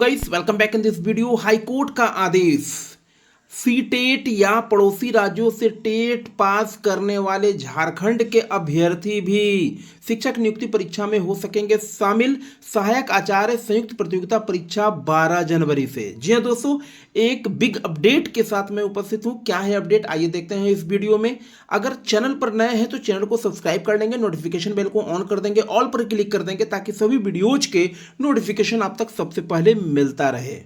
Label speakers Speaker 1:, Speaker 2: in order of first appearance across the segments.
Speaker 1: Guys welcome back in this video. High court का आदेश, CTET या पड़ोसी राज्यों से टेट पास करने वाले झारखंड के अभ्यर्थी भी शिक्षक नियुक्ति परीक्षा में हो सकेंगे शामिल। सहायक आचार्य संयुक्त प्रतियोगिता परीक्षा 12 जनवरी से। जी हाँ दोस्तों, एक बिग अपडेट के साथ मैं उपस्थित हूँ। क्या है अपडेट, आइए देखते हैं इस वीडियो में। अगर चैनल पर नए हैं तो चैनल को सब्सक्राइब कर लेंगे, नोटिफिकेशन बेल को ऑन कर देंगे, ऑल पर क्लिक कर देंगे ताकि सभी वीडियोज के नोटिफिकेशन आप तक सबसे पहले मिलता रहे।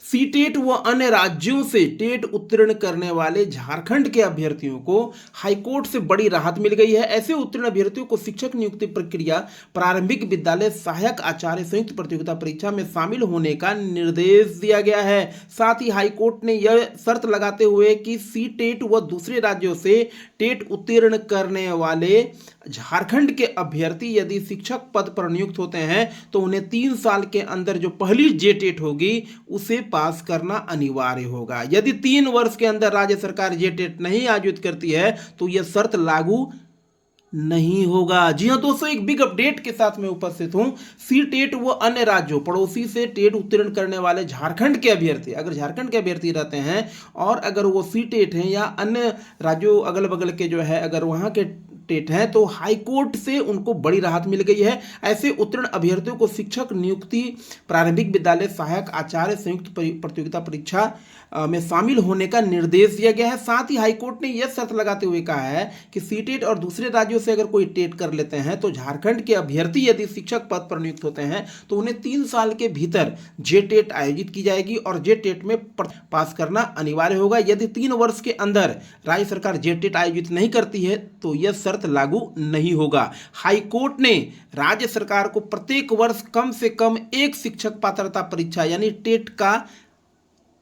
Speaker 1: सीटेट व अन्य राज्यों से टेट उत्तीर्ण करने वाले झारखंड के अभ्यर्थियों को हाईकोर्ट से बड़ी राहत मिल गई है। ऐसे उत्तीर्ण अभ्यर्थियों को शिक्षक नियुक्ति प्रक्रिया प्रारंभिक विद्यालय सहायक आचार्य संयुक्त प्रतियोगिता परीक्षा में शामिल होने का निर्देश दिया गया है। साथ ही हाईकोर्ट ने यह शर्त लगाते हुए कि सीटेट व दूसरे राज्यों से टेट उत्तीर्ण करने वाले झारखंड के अभ्यर्थी यदि शिक्षक पद पर नियुक्त होते हैं तो उन्हें 3 साल के अंदर जो पहली जेटेट होगी उसे पास करना अनिवार्य होगा। यदि 3 वर्ष के अंदर राज्य सरकार जेटेट नहीं आयोजित करती है तो यह शर्त लागू नहीं होगा। जी हाँ दोस्तों, एक बिग अपडेट के साथ मैं उपस्थित हूं। सी टेट व अन्य राज्यों पड़ोसी से टेट उत्तीर्ण करने वाले झारखंड के अभ्यर्थी, अगर झारखंड के अभ्यर्थी रहते हैं और अगर वो सी टेट हैं या अन्य राज्यों अगल बगल के जो है अगर वहां के टेट है तो हाईकोर्ट से उनको बड़ी राहत मिल गई है। ऐसे उत्तीर्ण अभ्यर्थियों को शिक्षक नियुक्ति प्रारंभिक विद्यालय सहायक आचार्य संयुक्त प्रतियोगिता परीक्षा में शामिल होने का निर्देश दिया गया है। साथ ही हाईकोर्ट ने यह शर्त लगाते हुए कहा है कि सीटेट और दूसरे राज्यों से अगर कोई टेट कर लेते हैं तो झारखंड के अभ्यर्थी यदि शिक्षक पद पर नियुक्त होते हैं तो उन्हें 3 साल के भीतर जेटेट आयोजित की जाएगी और जेटेट में पास करना अनिवार्य होगा। यदि 3 वर्ष के अंदर राज्य सरकार जेटेट आयोजित नहीं करती है तो यह शर्त लागू नहीं होगा। हाईकोर्ट ने राज्य सरकार को प्रत्येक वर्ष कम से कम एक शिक्षक पात्रता परीक्षा यानी टेट का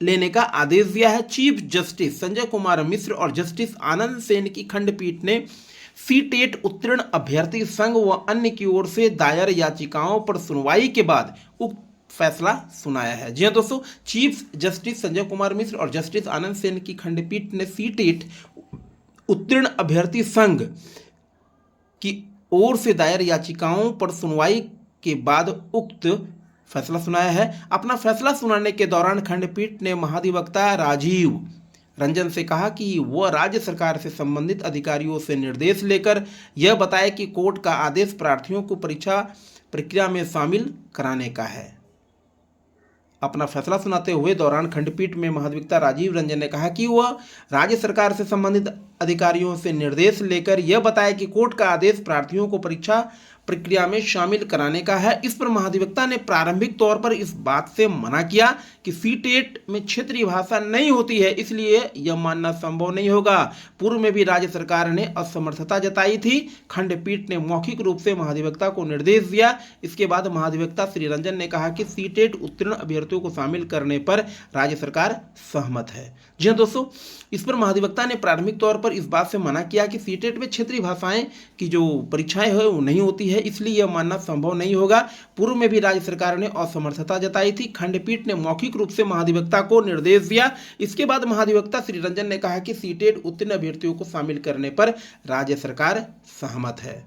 Speaker 1: लेने का आदेश दिया है। चीफ जस्टिस संजय कुमार मिश्र और जस्टिस आनंद सेन की खंडपीठ ने सीटेट उत्तीर्ण अभ्यर्थी संघ व अन्य की ओर से दायर याचिकाओं पर सुनवाई के बाद उक्त फैसला सुनाया है। जी हाँ दोस्तों, चीफ जस्टिस संजय कुमार मिश्र और जस्टिस आनंद सेन की खंडपीठ ने सीटेट उत्तीर्ण अभ्यर्थी संघ की ओर से दायर याचिकाओं पर सुनवाई के बाद उक्त फैसला सुनाया है। अपना फैसला सुनाने के दौरान खंडपीठ ने महाधिवक्ता राजीव रंजन से कहा कि वह राज्य सरकार से संबंधित अधिकारियों से निर्देश लेकर यह बताए कि कोर्ट का आदेश प्रार्थियों को परीक्षा प्रक्रिया में शामिल कराने का है। अपना फैसला सुनाते हुए दौरान खंडपीठ में महाधिवक्ता राजीव रंजन ने कहा कि वह राज्य सरकार से संबंधित अधिकारियों से निर्देश लेकर यह बताया कि कोर्ट का आदेश प्रार्थियों को परीक्षा प्रक्रिया में शामिल कराने का है। इस पर महाधिवक्ता ने प्रारंभिक तौर पर इस बात से मना किया कि सीटेट में क्षेत्रीय भाषा नहीं होती है, इसलिए यह मानना संभव नहीं होगा। पूर्व में भी राज्य सरकार ने असमर्थता जताई थी। खंडपीठ ने मौखिक रूप से महाधिवक्ता को निर्देश दिया। इसके बाद महाधिवक्ता श्री रंजन ने कहा कि सीटेट उत्तीर्ण अभ्यर्थियों को शामिल करने पर राज्य सरकार सहमत है। जी हाँ दोस्तों, इस पर महाधिवक्ता ने प्रारंभिक तौर पर इस बात से मना किया कि सीटेट में क्षेत्रीय भाषाएं की जो परीक्षाएं है वो नहीं होती है, इसलिए यह मानना संभव नहीं होगा। पूर्व में भी राज्य सरकार ने असमर्थता जताई थी। खंडपीठ ने मौखिक रूप से महाधिवक्ता को निर्देश दिया। इसके बाद महाधिवक्ता श्री रंजन ने कहा कि सीटेट उत्तीर्ण अभ्यर्थियों को शामिल करने पर राज्य सरकार सहमत है।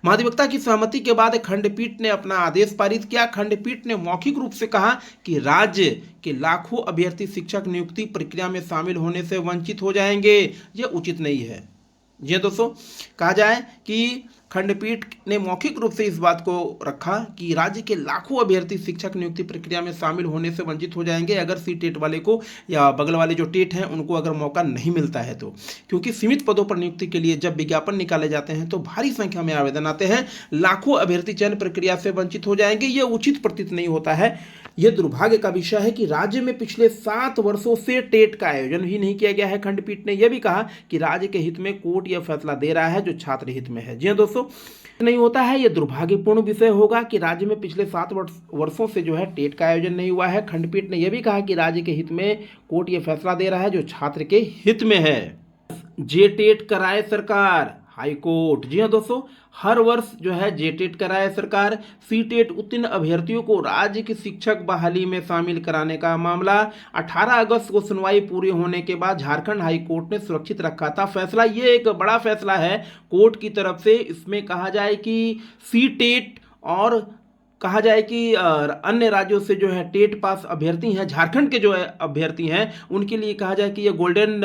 Speaker 1: महाधिवक्ता की सहमति के बाद खंडपीठ ने अपना आदेश पारित किया। खंडपीठ ने मौखिक रूप से कहा कि राज्य के लाखों अभ्यर्थी शिक्षक नियुक्ति प्रक्रिया में शामिल होने से वंचित हो जाएंगे, यह उचित नहीं है। जी दोस्तों, कहा जाए कि खंडपीठ ने मौखिक रूप से इस बात को रखा कि राज्य के लाखों अभ्यर्थी शिक्षक नियुक्ति प्रक्रिया में शामिल होने से वंचित हो जाएंगे अगर सी टेट वाले को या बगल वाले जो टेट हैं उनको अगर मौका नहीं मिलता है तो। क्योंकि सीमित पदों पर नियुक्ति के लिए जब विज्ञापन निकाले जाते हैं तो भारी संख्या में आवेदन आते हैं, लाखों अभ्यर्थी चयन प्रक्रिया से वंचित हो जाएंगे, यह उचित प्रतीत नहीं होता है। यह दुर्भाग्य का विषय है कि राज्य में पिछले 7 वर्षों से टेट का आयोजन ही नहीं किया गया है। खंडपीठ ने यह भी कहा कि राज्य के हित में कोर्ट यह फैसला दे रहा है जो छात्र हित में है। जी हाँ दोस्तों, नहीं होता है, यह दुर्भाग्यपूर्ण विषय होगा कि राज्य में पिछले 7 वर्षों से जो है टेट का आयोजन नहीं हुआ है। खंडपीठ ने यह भी कहा कि राज्य के हित में कोर्ट यह फैसला दे रहा है जो छात्र के हित में है। जेटेट कराए सरकार, हाईकोर्ट। जी हाँ दोस्तों, हर वर्ष जो है जेटेट कराए सरकार। सीटेट उत्तीर्ण अभ्यर्थियों को राज्य की शिक्षक बहाली में शामिल कराने का मामला 18 अगस्त को सुनवाई पूरी होने के बाद झारखंड हाईकोर्ट ने सुरक्षित रखा था। फैसला ये एक बड़ा फैसला है कोर्ट की तरफ से। इसमें कहा जाए कि सीटेट और कहा जाए कि अन्य राज्यों से जो है टेट पास अभ्यर्थी हैं, झारखंड के जो है अभ्यर्थी हैं, उनके लिए कहा जाए कि ये गोल्डन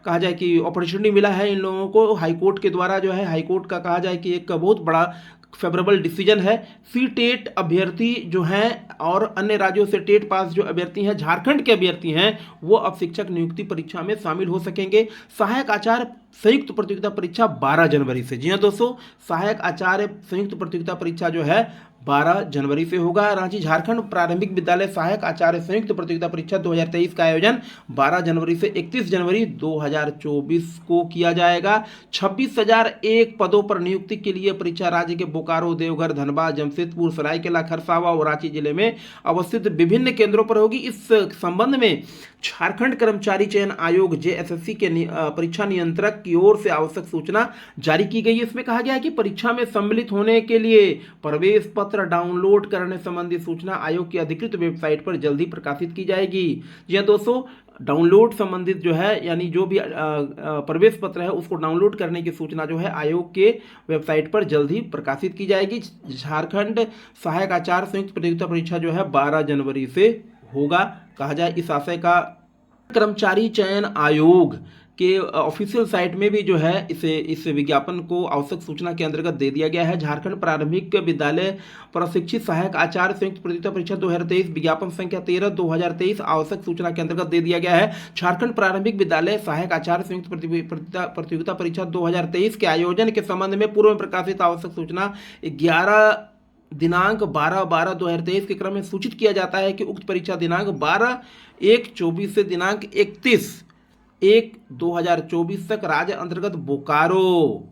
Speaker 1: कहा जाए कि अपॉर्चुनिटी मिला है इन लोगों को हाईकोर्ट के द्वारा। जो है हाईकोर्ट का कहा जाए कि एक बहुत बड़ा फेवरेबल डिसीजन है। सी टेट अभ्यर्थी जो हैं और अन्य राज्यों से टेट पास जो अभ्यर्थी हैं, झारखंड के अभ्यर्थी हैं, वो अब शिक्षक नियुक्ति परीक्षा में शामिल हो सकेंगे। सहायक आचार्य संयुक्त प्रतियोगिता परीक्षा 12 जनवरी से, जी हाँ दोस्तों, सहायक आचार्य संयुक्त प्रतियोगिता परीक्षा जो है 12 जनवरी से होगा। रांची झारखंड प्रारंभिक विद्यालय सहायक आचार्य संयुक्त प्रतियोगिता परीक्षा 2023 का आयोजन 12 जनवरी से 31 जनवरी 2024 को किया जाएगा। 26,001 पदों पर नियुक्ति के लिए परीक्षा राज्य के बोकारो, देवघर, धनबाद, जमशेदपुर, सरायकेला खरसावा और रांची जिले में अवस्थित विभिन्न केंद्रों पर होगी। इस संबंध में झारखंड कर्मचारी चयन आयोग जेएसएससी के परीक्षा नियंत्रक की ओर से आवश्यक सूचना जारी की गई है। इसमें कहा गया है कि परीक्षा में सम्मिलित होने के लिए प्रवेश पत्र डाउनलोड करने संबंधी सूचना आयोग की अधिकृत वेबसाइट पर जल्दी प्रकाशित की जाएगी। जी हाँ दोस्तों, डाउनलोड संबंधित जो है यानी जो भी प्रवेश पत्र है उसको डाउनलोड करने की सूचना जो है आयोग के वेबसाइट पर जल्द ही प्रकाशित की जाएगी। झारखंड सहायक आचार्य संयुक्त प्रतियोगिता परीक्षा जो है 12 जनवरी से होगा। कहा जाए इस आशय का कर्मचारी चयन आयोग के ऑफिशियल साइट में भी जो है इस विज्ञापन को आवश्यक सूचना के अंतर्गत दे दिया गया है। झारखंड प्रारंभिक विद्यालय प्रशिक्षित सहायक आचार्य संयुक्त प्रतियोगिता परीक्षा 2023 विज्ञापन संख्या 13/2023 आवश्यक सूचना के अंतर्गत दे दिया गया है। झारखंड प्रारंभिक विद्यालय सहायक आचार्य संयुक्त प्रतियोगिता परीक्षा 2023 के आयोजन के संबंध में पूर्व में प्रकाशित आवश्यक सूचना 11 दिनांक 12/12/2023 के क्रम में सूचित किया जाता है कि उक्त परीक्षा दिनांक 12/1/24 से दिनांक 31/1/2024 तक राज्य अंतर्गत बोकारो,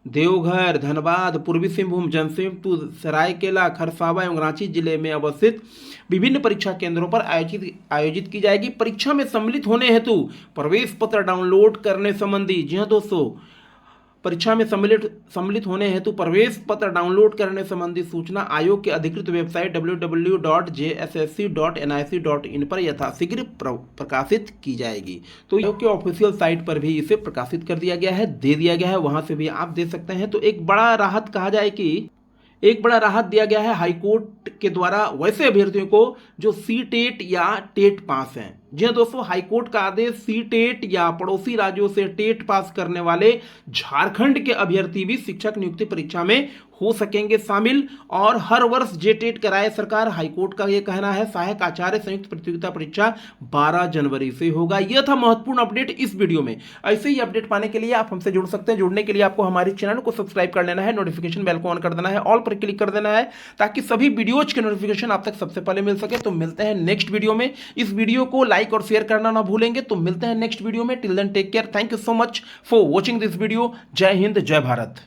Speaker 1: देवघर, धनबाद, पूर्वी सिंहभूम, जमशेदपुर, सरायकेला खरसावा एवं रांची जिले में अवस्थित विभिन्न परीक्षा केंद्रों पर आयोजित की जाएगी। परीक्षा में सम्मिलित होने हेतु प्रवेश पत्र डाउनलोड करने संबंधी, जी हाँ दोस्तों, परीक्षा में सम्मिलित होने हेतु प्रवेश पत्र डाउनलोड करने संबंधी सूचना आयोग की अधिकृत वेबसाइट www.jssc.nic.in पर यथाशीघ्र प्रकाशित की जाएगी। तो आयोग के ऑफिशियल साइट पर भी इसे प्रकाशित कर दिया गया है, दे दिया गया है, वहां से भी आप दे सकते हैं। तो एक बड़ा राहत कहा जाए कि एक बड़ा राहत दिया गया है हाईकोर्ट के द्वारा वैसे अभ्यर्थियों को जो सी टेट या टेट पास हैं। जी हाँ दोस्तों, हाईकोर्ट का आदेश सी टेट या पड़ोसी राज्यों से टेट पास करने वाले झारखंड के अभ्यर्थी भी शिक्षक नियुक्ति परीक्षा में हो सकेंगे शामिल। और हर वर्ष जे टेट कराए सरकार, हाईकोर्ट का यह कहना है। सहायक आचार्य संयुक्त प्रतियोगिता परीक्षा 12 जनवरी से होगा। यह था महत्वपूर्ण अपडेट इस वीडियो में। ऐसे ही अपडेट पाने के लिए आप हमसे जुड़ सकते हैं। जुड़ने के लिए आपको हमारे चैनल को सब्सक्राइब कर लेना है, नोटिफिकेशन बेल को ऑन कर देना है, ऑल पर क्लिक कर देना है ताकि सभी वीडियोज के नोटिफिकेशन आप तक सबसे पहले मिल सके। तो मिलते हैं नेक्स्ट वीडियो में। इस वीडियो को लाइक और शेयर करना ना भूलेंगे। तो मिलते हैं नेक्स्ट वीडियो में। Till then take care. Thank you so much for watching this video. Jai Hind, जय भारत।